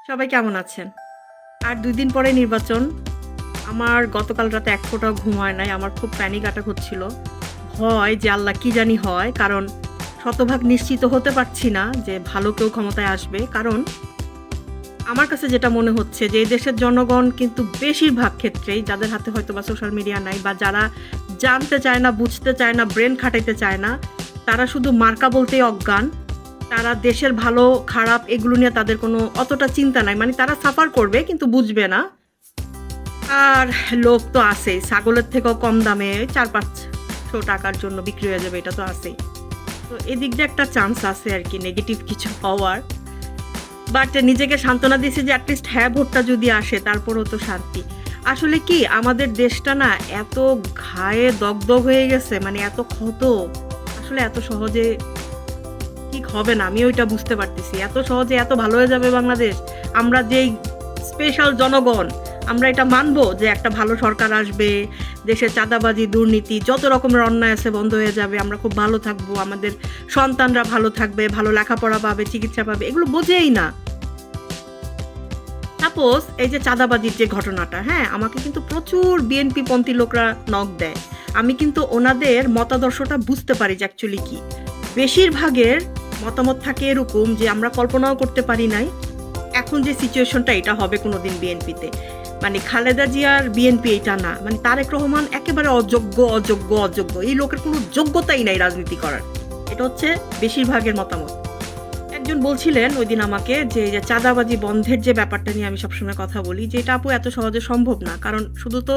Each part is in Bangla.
সবাই কেমন আছেন? আর ২ দিন পরে নির্বাচন। আমার গতকাল রাতে এক ফোঁটাও ঘুম হয় নাই। আমার খুব প্যানিক অ্যাটাক হচ্ছিল। ভয় যে আল্লাহ কি জানি হয়। কারণ শতভাগ নিশ্চিত হতে পারছি না যে ভালো কেউ ক্ষমতায় আসবে। কারণ আমার কাছে যেটা মনে হচ্ছে যে এই দেশের জনগণ কিন্তু বেশিরভাগ ক্ষেত্রেই যাদের হাতে হয়তোবা সোশ্যাল মিডিয়া নাই বা যারা জানতে চায় না, বুঝতে চায় না, ব্রেন খাটাইতে চায় না, তারা শুধু মার্কা বলতেই অজ্ঞান। তারা দেশের ভালো খারাপ এগুলো নিয়ে তাদের কোনো অতটা চিন্তা নাই। মানে তারা সাফার করবে কিন্তু বুঝবে না। আর লোভ তো আছেই। ছাগলের থেকেও কম দামে ৪-৫০০ টাকার জন্য বিক্রি হয়ে যাবে, এটা তো আছেই। তো এদিক দিয়ে একটা চান্স আছে আরকি নেগেটিভ কিছু হওয়ার। বাট নিজেকে সান্ত্বনা দিয়েছি যে এটলিস্ট হ্যাঁ ভোটটা যদি আসে তারপরেও তো শান্তি। আসলে কি আমাদের দেশটা না এত ঘায়ে দগদগ হয়ে গেছে, মানে এত ক্ষত, আসলে এত সহজে ঠিক হবে না। আমি ওইটা বুঝতে পারতেছি। এত সহজে এত ভালো হয়ে যাবে বাংলাদেশ। আমরা যেই স্পেশাল জনগণ, আমরা এটা মানবো যে একটা ভালো সরকার আসবে, দেশের চাঁদাবাজি, দুর্নীতি, যত রকমের অন্যায় আছে বন্ধ হয়ে যাবে, আমরা খুব ভালো থাকবো, আমাদের সন্তানরা ভালো থাকবে, ভালো লেখাপড়া পাবে, চিকিৎসা পাবে, এগুলো বোঝেই না। সাপোজ এই যে চাঁদাবাজির যে ঘটনাটা, হ্যাঁ, আমাকে কিন্তু প্রচুর বিএনপি পন্থী লোকরা নক দেয়। আমি কিন্তু ওনাদের মতাদর্শটা বুঝতে পারি যে অ্যাকচুয়ালি কি। বেশিরভাগের মতামত থাকে এরকম যে আমরা কল্পনাও করতে পারি নাই এখন যে সিচুয়েশনটা এটা হবে কোনোদিন বিএনপিতে। মানে খালেদা জিয়ার বিএনপি এটা না, মানে তারেক রহমান একেবারে অযোগ্য অযোগ্য অযোগ্য, এই লোকের কোনো যোগ্যতাই নাই রাজনীতি করার। এটা হচ্ছে বেশিরভাগের মতামত। একজন বলছিলেন ওই দিন আমাকে যে এই যে চাঁদাবাজি বন্ধের যে ব্যাপারটা নিয়ে আমি সবসময় কথা বলি যে এটা আপু এত সহজে সম্ভব না। কারণ শুধু তো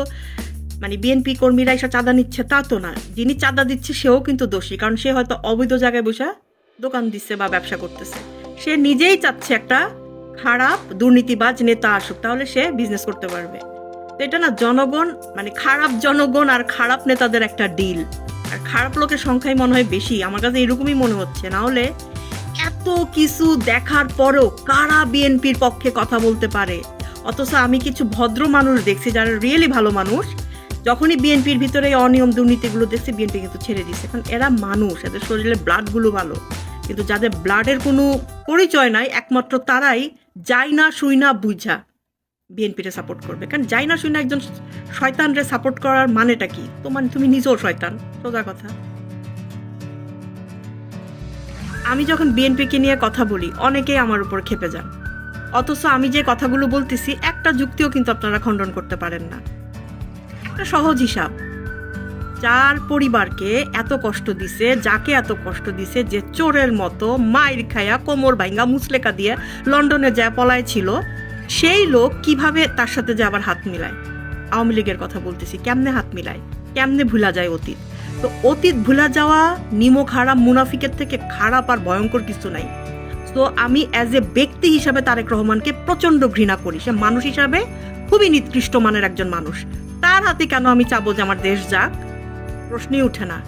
মানে বিএনপি কর্মীরা এসে চাঁদা নিচ্ছে তা তো না, যিনি চাঁদা দিচ্ছে সেও কিন্তু দোষী। কারণ সে হয়তো অবৈধ জায়গায় বসে দোকান দিচ্ছে বা ব্যবসা করতেছে। সে নিজেই চাচ্ছে একটা খারাপ দুর্নীতিবাজ নেতা আসুক, তাহলে সে বিজনেস করতে পারবে। তো এটা না জনগণ, মানে খারাপ জনগণ আর খারাপ নেতাদের একটা ডিল। আর খারাপ লোকের সংখ্যাই মনে হয় বেশি, আমার কাছে এরকমই মনে হচ্ছে। না হলে এত কিছু দেখার পরেও কারা বিএনপির পক্ষে কথা বলতে পারে? অথচ আমি কিছু ভদ্র মানুষ দেখছি যারা রিয়েলি ভালো মানুষ, যখনই বিএনপির ভিতরে এই অনিয়ম দুর্নীতিগুলো দেখছে বিএনপি কিন্তু ছেড়ে দিচ্ছে। এখন এরা মানুষ, এদের শরীরে ব্লাডগুলো ভালো, কিন্তু যাদের ব্লাডের কোনো পরিচয় নাই একমাত্র তারাই যাই না শুই না বুঝা বিএনপিরে সাপোর্ট করবে। কারণ যাই না শুই না একজন শয়তানরে সাপোর্ট করার মানেটা কি? তো মানে তুমি নিজেও শয়তান, সোজা কথা। আমি যখন বিএনপিকে নিয়ে কথা বলি অনেকেই আমার উপর ক্ষেপে যান, অথচ আমি যে কথাগুলো বলতেছি একটা যুক্তিও কিন্তু আপনারা খণ্ডন করতে পারেন না। একটা সহজ হিসাব, যার পরিবারকে এত কষ্ট দিছে, যাকে এত কষ্ট দিছে, যে চোরের মতো মাইর খায়া কোমর ভাঙ্গা মুসলেকা দিয়ে লন্ডনে যায় পলায় ছিল, সেই লোক কিভাবে তার সাথে যে আবার হাত মিলায়? আওয়ামী লীগের কথা বলতেছি, কেমনে হাত মিলায়, কেমনে ভুলা যায় অতীত? তো অতীত ভুলা যাওয়া নিমক হারাম মুনাফিকের থেকে খারাপ আর ভয়ঙ্কর কিছু নাই। তো আমি অ্যাজ এ ব্যক্তি হিসাবে তারেক রহমানকে প্রচন্ড ঘৃণা করি। সে মানুষ হিসাবে খুবই নিকৃষ্ট মানের একজন মানুষ। তার হাতে কেন আমি চাবো যে আমার দেশ যাক? প্রশ্নই উঠে না।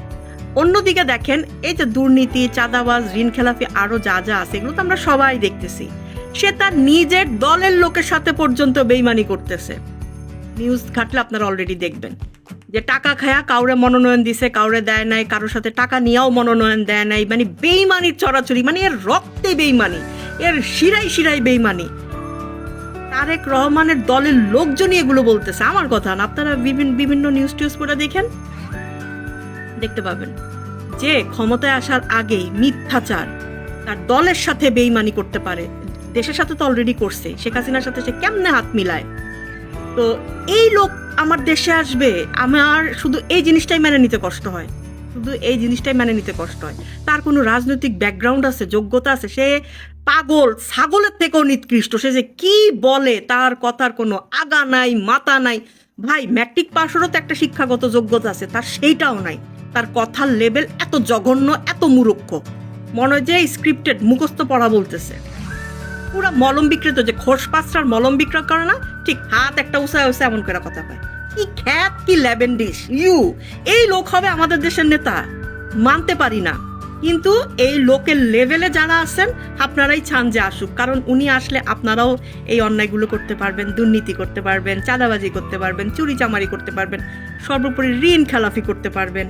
অন্যদিকে দেখেন এই যে দুর্নীতি, চাঁদাবাজ, ঋণ খেলাফি আরো যা যা আছে এগুলো তো আমরা সবাই দেখতেছি। সে তার নিজের দলের লোকের সাথে পর্যন্ত বেইমানি করতেছে। নিউজ ঘাটলে আপনারা অলরেডি দেখবেন যে টাকা খায়া কাউরে মনোনয়ন দিছে, কাউরে দেয় নাই, কারোর সাথে টাকা নিয়েও মনোনয়ন দেয় নাই। মানে বেইমানির চড়াচড়ি, মানে এর রক্তে বেইমানি, এর শিরাই শিরাই বেইমানি। তারেক রহমানের দলের লোকজনই এগুলো বলতেছে, আমার কথা না। আপনারা বিভিন্ন নিউজ টিউজ করে দেখেন, দেখতে পাবেন যে ক্ষমতায় আসার আগেই মিথ্যাচার, তার দলের সাথে বেইমানি করতে পারে। দেশের সাথে তো অলরেডি করছে, শেখ হাসিনার সাথে সে কেমনে হাত মিলায়। তো এই লোক আমার দেশে আসবে, আমার শুধু এই জিনিসটাই মেনে নিতে কষ্ট হয়, শুধু এই জিনিসটাই মেনে নিতে কষ্ট হয়। তার কোনো রাজনৈতিক ব্যাকগ্রাউন্ড আছে, যোগ্যতা আছে? সে পাগল, ছাগলের থেকেও নিকৃষ্ট। সে যে কি বলে তার কথার কোনো আগা নাই মাথা নাই। ভাই ম্যাট্রিক পাশেরও তো একটা শিক্ষাগত যোগ্যতা আছে, তার সেইটাও নাই। তার কথার লেভেল এত জঘন্য, এত মূর্খ, মনে হয় যে স্ক্রিপ্টেড মুখস্থ পড়া বলতেছে। পুরা মলম বিক্রেত, যে খোস পাঁচটার মলম বিক্রয় করে না, ঠিক হাত একটা উঁচায় উঁচা এমন করে কথা পায়। কি খ্যাত, কি ল্যাবেন্ডিস ইউ! এই লোক হবে আমাদের দেশের নেতা? মানতে পারি না। কিন্তু এই লোকের লেভেলে যারা আছেন আপনারাই চান যে আসুক, কারণ উনি আসলে আপনারাও এই অন্যায়গুলো করতে পারবেন, দুর্নীতি করতে পারবেন, চাঁদাবাজি করতে পারবেন, চুরি চামারি করতে পারবেন, সর্বোপরি ঋণ খেলাফি করতে পারবেন,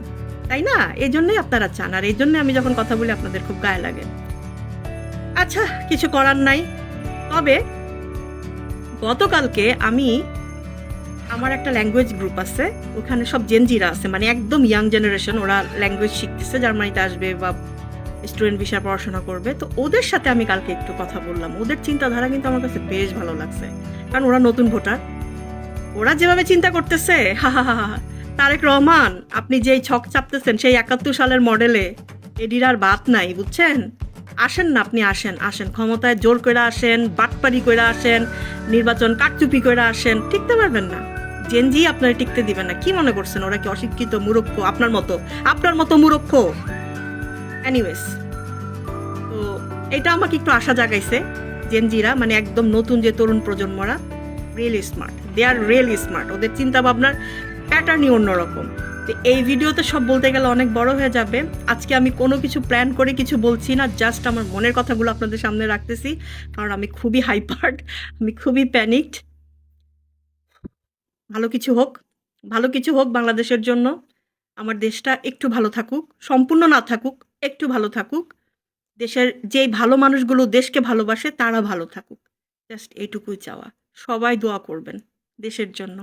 তাই না? এই জন্যই আপনারা চান। আর এই জন্য আমি যখন কথা বলি আপনাদের খুব গায়ে লাগে। আচ্ছা, কিছু করার নাই। তবে গতকালকে আমি আমার একটা ল্যাঙ্গুয়েজ গ্রুপ আছে, ওখানে সব জেনজিরা আছে, মানে একদম ইয়াং জেনারেশন, ওরা ল্যাঙ্গুয়েজ শিখতেছে, জার্মানিতে আসবে বা স্টুডেন্ট বিষয়ে পড়াশোনা করবে। তো ওদের সাথে আমি কালকে একটু কথা বললাম। ওদের চিন্তাধারা কিন্তু আমার কাছে বেশ ভালো লাগছে, কারণ ওরা নতুন ভোটার। ওরা যেভাবে চিন্তা করতেছে, হা হা হা হা, তারেক রহমান আপনি যেই ছক চাপতেছেন সেই 71 সালের মডেলে, এডির আর বাত নাই, বুঝছেন? আসেন না, আপনি আসেন, আসেন ক্ষমতায় জোর করে আসেন, বাটপারি করে আসেন, নির্বাচন কারচুপি করে আসেন, টিকতে পারবেন না। জেনজি আপনারা টিকতে দিবেন না। কি মনে করছেন ওরা কি অশিক্ষিত মূর্খ? আপনার মতো মূর্খ। এনিওয়েজ, তো এটা আমাকে একটু আশা জাগাইছে। জেনজিরা মানে একদম নতুন যে তরুণ প্রজন্মরা really smart, they are really smart. ওদের চিন্তা ভাবনার প্যাটার্নই অন্যরকম। তো এই ভিডিওতে সব বলতে গেলে অনেক বড় হয়ে যাবে। আজকে আমি কোনো কিছু প্ল্যান করে কিছু বলছি না, জাস্ট আমার মনের কথাগুলো আপনাদের সামনে রাখতেছি, কারণ আমি খুবই হাইপার্ড, আমি খুবই প্যানিকড। ভালো কিছু হোক, ভালো কিছু হোক বাংলাদেশের জন্য। আমার দেশটা একটু ভালো থাকুক, সম্পূর্ণ না থাকুক, একটু ভালো থাকুক। দেশের যেই ভালো মানুষগুলো দেশকে ভালোবাসে তারা ভালো থাকুক, জাস্ট এইটুকুই চাওয়া। সবাই দোয়া করবেন দেশের জন্য।